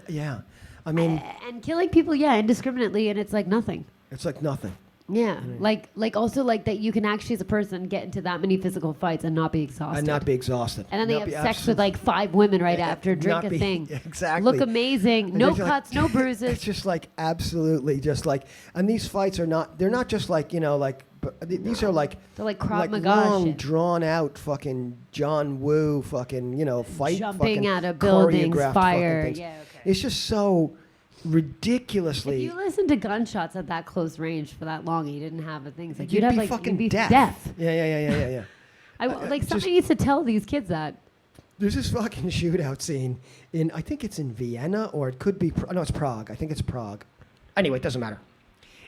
Yeah. I mean, and killing people, indiscriminately, and it's like nothing. it's like nothing. Yeah, like also like that you can actually as a person get into that many physical fights and not be exhausted. And not be exhausted. And then they have sex with like 5 women right after, drink a thing. Exactly. Look amazing, And no they're cuts, no bruises. It's just like absolutely just like, and these fights they're not just like, these are like, They're like Krav Maga long, shit. drawn out fucking John Woo fucking, fight. Jumping fucking out of buildings, choreographed fire. fucking things. Yeah, okay. It's just so ridiculously. If you listen to gunshots at that close range for that long, and you didn't have the things like You'd have be like fucking you'd be deaf. deaf. Yeah. Like just- somebody needs to tell these kids that. There's this fucking shootout scene I think it's in Vienna, or it could be, no, it's Prague. I think it's Prague. Anyway, it doesn't matter.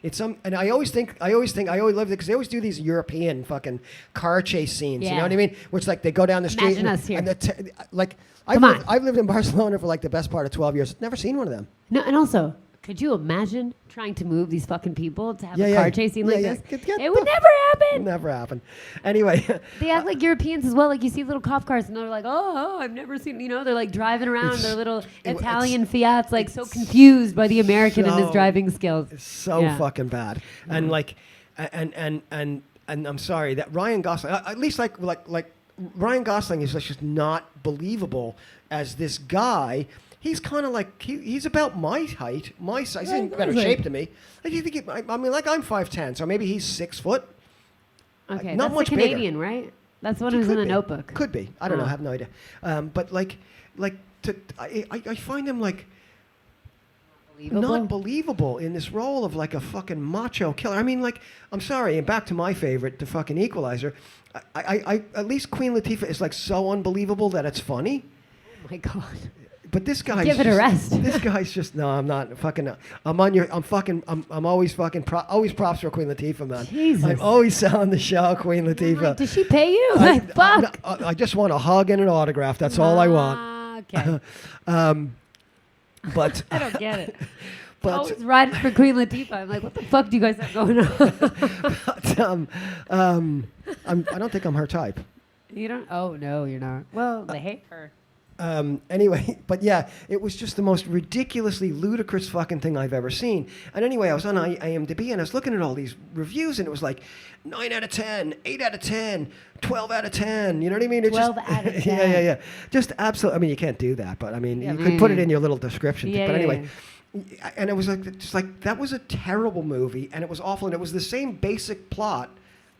It's and I always love it because they always do these European fucking car chase scenes. You know what I mean? Which like they go down the street. Imagine us here. And like Come on. I've lived in Barcelona for like the best part of 12 years. Never seen one of them. No, and also, could you imagine trying to move these fucking people to have a car chase scene like this? It would never happen. Never happen. Anyway. They act like Europeans as well. Like you see little cop cars, and they're like, "Oh, I've never seen." They're like driving around their little Italian Fiats, like so confused by the American and his driving skills. It's so fucking bad. And like, and I'm sorry that Ryan Gosling, at least like Ryan Gosling is just not believable as this guy. He's kind of like he's about my height, my size. He's in better shape than me. Like you think? I mean, like I'm 5'10", so maybe he's 6 foot. Okay, not that's much the Canadian, right? That's the one who's in the Notebook. Could be. I don't know. I have no idea. But I find him like not believable in this role of like a fucking macho killer. I mean, like, I'm sorry, and back to my favorite, the fucking Equalizer. I at least Queen Latifah is like so unbelievable that it's funny. Oh my God. But this guy, Give it a rest. This guy's just no. I'm not fucking. I'm always fucking. Always props for Queen Latifah, man. Jesus. I'm always selling the show, Queen Latifah. Like, does she pay you? Like, fuck. I just want a hug and an autograph. That's all I want. Okay. But I don't get it. But always riding for Queen Latifah. I'm like, what the fuck do you guys have going on? I don't think I'm her type. You don't? Oh no, you're not. Well, they hate her. Anyway, but yeah, it was just the most ridiculously ludicrous fucking thing I've ever seen. And anyway, I was on IMDb and I was looking at all these reviews and it was like 9 out of 10, 8 out of 10, 12 out of 10. You know what I mean? 12 out of 10. Yeah. Just absolutely. I mean, you can't do that, but I mean, Yeah, you could put it in your little description. Yeah, but yeah, anyway. And it was like, just like, that was a terrible movie and it was awful. And it was the same basic plot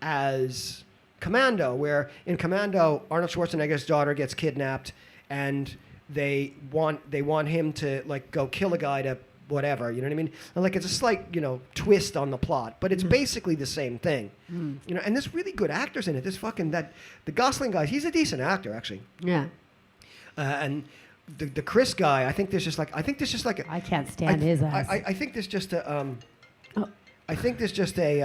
as Commando, where in Commando, Arnold Schwarzenegger's daughter gets kidnapped and they want him to like go kill a guy to whatever, you know what I mean? And like it's a slight, twist on the plot, but it's basically the same thing. You know, and there's really good actors in it. This fucking the Gosling guy, he's a decent actor actually. Yeah. And the Chris guy, I think there's just like I can't stand his ass. I think there's just a Oh. I think there's just a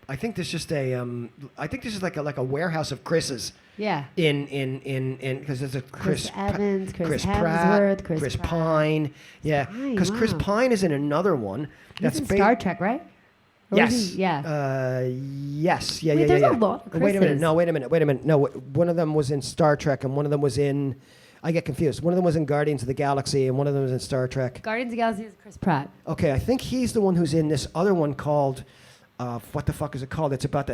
I think there's just like a warehouse of Chris's Yeah. in because there's a Chris Evans, Chris Pratt, Hemsworth, Chris Pratt. Pine, yeah, Pine, because Chris wow. Pine is in another one. He's in Star Trek, right? Or Yes. is he- yeah. Yes. Yeah. Wait, yeah. there's yeah. a lot of Wait a minute. Chris's. No. Wait a minute. No. One of them was in Star Trek, and one of them was in. I get confused. One of them was in Guardians of the Galaxy, and one of them was in Star Trek. Guardians of the Galaxy is Chris Pratt. Okay, I think he's the one who's in this other one called. What the fuck is it called? It's about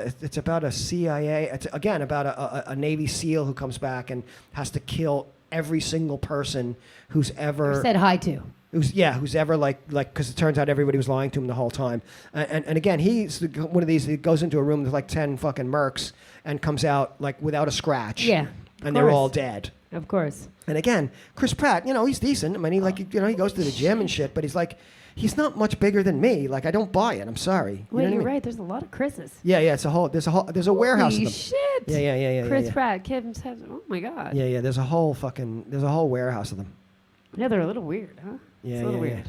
a CIA. It's again about a Navy SEAL who comes back and has to kill every single person who's ever Said hi to. who's ever like because it turns out everybody was lying to him the whole time. And again, he's one of these. He goes into a room with like 10 fucking mercs and comes out like without a scratch. Yeah. And they're all dead. Of course. And again, Chris Pratt, he's decent. I mean, he goes to the gym and shit, but he's not much bigger than me. Like, I don't buy it. I'm sorry. Wait, know what I you're mean? right. There's a lot of Chris's. Yeah. There's a warehouse of Holy them. shit. Yeah. Chris yeah. Pratt, Kim, oh my god. Yeah. There's a whole warehouse of them. Yeah, they're a little weird, huh? Yeah. It's a little yeah,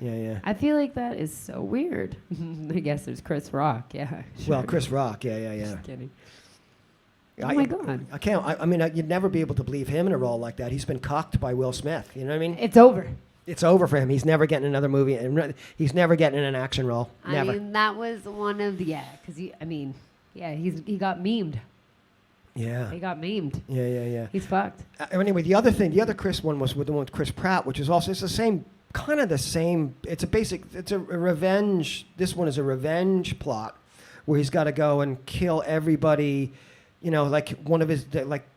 weird. Yeah. I feel like that is so weird. I guess there's Chris Rock. Yeah. Well, sure. Chris Rock. Yeah. Just kidding. I- Oh my god. I can't. I mean, you'd never be able to believe him in a role like that. He's been cocked by Will Smith. You know what I mean? It's over. It's over for him. He's never getting another movie. And he's never getting an action role. Never. I mean, that was one of the because he got memed. Yeah. He got memed. Yeah. He's fucked. Anyway, the other Chris one was with the one with Chris Pratt, which is also it's the same. It's a revenge. This one is a revenge plot where he's got to go and kill everybody. Like one of his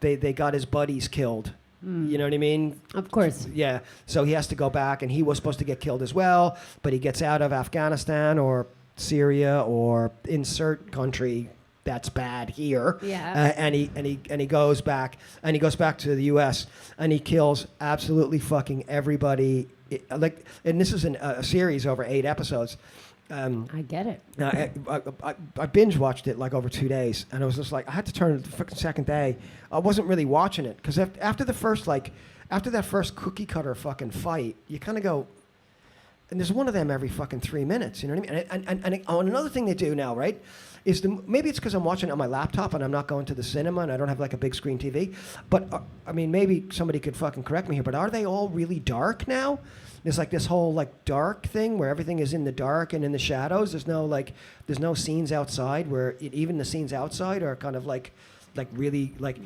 they got his buddies killed. You know what I mean? Of course. Yeah. So he has to go back, and he was supposed to get killed as well, but he gets out of Afghanistan or Syria or insert country that's bad here. Yeah. And he goes back, to the U.S. and he kills absolutely fucking everybody. And this is a series over 8 episodes. I get it. I binge watched it like over 2 days, and I was just like, I had to turn it the fucking second day. I wasn't really watching it because after that first cookie cutter fucking fight, you kind of go, and there's one of them every fucking 3 minutes. You know what I mean? And another thing they do now, right, is maybe it's because I'm watching it on my laptop and I'm not going to the cinema and I don't have like a big screen TV. But I mean, maybe somebody could fucking correct me here. But are they all really dark now? There's like this whole like dark thing where everything is in the dark and in the shadows. There's no scenes outside where even the scenes outside are kind of like really like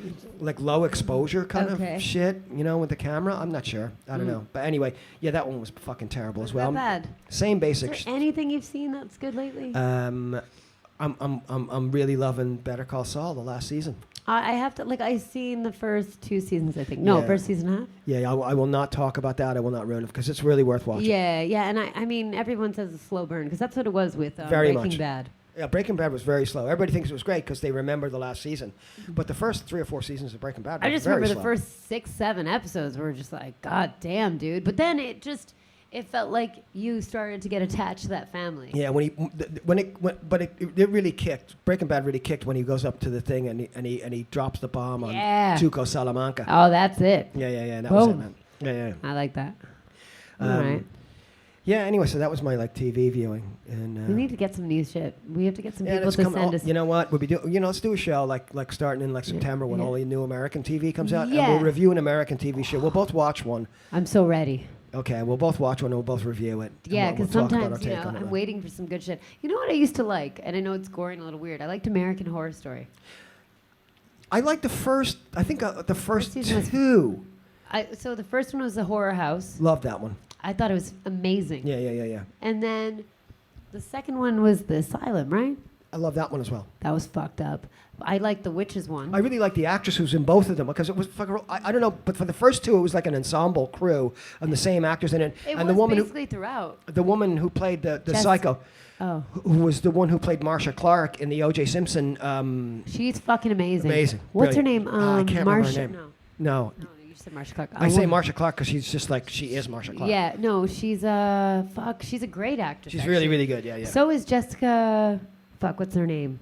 low exposure kind of shit, with the camera. I'm not sure. I don't know. But anyway, yeah, that one was fucking terrible as well. Not bad. Same basic. Is there anything you've seen that's good lately? I'm really loving Better Call Saul, the last season. I have to I've seen the first 2 seasons, I think. No, Yeah. first season, huh? Yeah, I will not talk about that. I will not ruin it because it's really worth watching. Yeah, and I mean, everyone says it's a slow burn because that's what it was with Very Breaking much. Bad. Yeah, Breaking Bad was very slow. Everybody thinks it was great because they remember the last season. But the first 3 or 4 seasons of Breaking Bad I were just very remember slow. the first 6, 7 episodes were just like, God damn, dude. But then it felt like you started to get attached to that family. Yeah, but it really kicked. Breaking Bad really kicked when he goes up to the thing and he drops the bomb on Tuco Salamanca. Oh, that's it. Yeah, that was it, Boom. man. Yeah. I like that. All Um, right. Yeah. Anyway, so that was my like TV viewing, and We need to get some new shit. We have to get some people it's to come. send us. You know what? We'll be doing. Let's do a show like starting in like September when Yeah. all the new American TV comes out, and Yeah. we'll review an American TV show. We'll both watch one. I'm so ready. Okay, we'll both watch one and we'll both review it. and Yeah, we'll because talk about sometimes, our take on it. I'm waiting for some good shit. You know what I used to like? And I know it's gory and a little weird. I liked American Horror Story. I like the first. I think the first season was- two. So the first one was The Horror House. Love that one. I thought it was amazing. Yeah. And then the second one was The Asylum, right? I love that one as well. That was fucked up. I liked the Witches one. I really like the actress who's in both of them because it was fucking. I don't know, but for the first two, it was like an ensemble crew and the same actors in it. It and was the woman basically throughout. the woman who played the Jess- psycho, Oh, who was the one who played Marsha Clark in the O.J. Simpson. she's fucking amazing. Amazing. What's her Brilliant. name? I can't remember her Marsha. name. No, No, you said Marsha Clark. I say Marsha Clark because she's just like she is Marsha Clark. Yeah, no, she's she's a great actress. she's actually. really really good. Yeah. So is Jessica. Fuck, what's her name?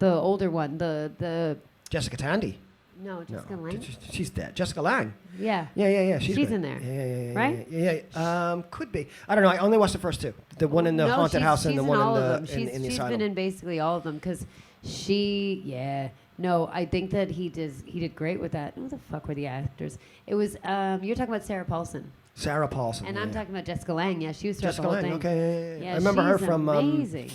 The older one. The Jessica Tandy. no, Jessica No, Lange. she's dead. Jessica Lange. Yeah. Yeah. She's good. in there, Yeah. right? Yeah. Could be. I don't know. I only watched the first two. The one in the No, haunted house and she's the in one all in of the them. She's in the she's asylum. been in basically all of them because yeah. No, I think that he did great with that. Who the fuck were the actors? It was you're talking about Sarah Paulson, Sarah Paulson. and yeah. I'm talking about Jessica Lange. Yeah, she was throughout Jessica the whole Lange. thing. Okay. Yeah, I remember her she's from amazing.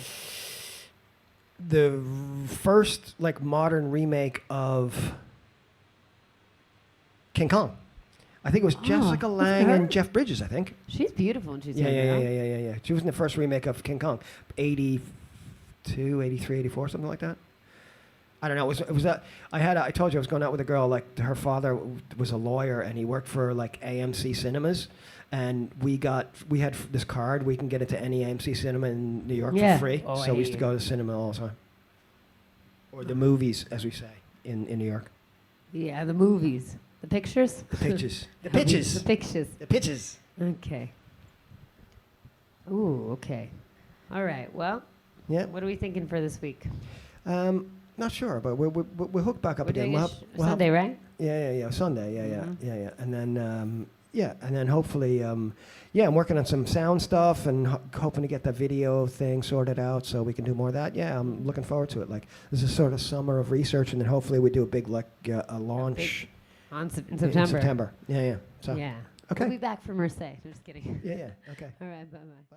the first like modern remake of King Kong. I think it was Jessica was it Lange her? and Jeff Bridges. I think. She's beautiful and she's Yeah. young now. She was in the first remake of King Kong, 82, 83, 84, something like that. I don't know. It was that I told you I was going out with a girl. Like her father was a lawyer and he worked for like AMC cinemas, and we had this card. We can get into any AMC cinema in New York Yeah. for free. Oh, I so we hate used to you. go to the cinema all the time, or the movies, as we say in New York. Yeah, the movies, the pictures, The pictures, the the pitches, pictures. the pitches. Okay. Ooh, okay. All right. Well, Yeah. what are we thinking for this week? Not sure, but we'll hook back up We're again. doing Sunday, right? Yeah. Sunday, Mhm. yeah. And then hopefully, I'm working on some sound stuff and hoping to get that video thing sorted out so we can do more of that. Yeah, I'm looking forward to it. Like this is sort of summer of research, and then hopefully we do a big a launch In in September. September. Yeah. So Yeah. okay. We'll be back from Marseille. Just kidding. Yeah. Okay. All right. Bye bye. Bye.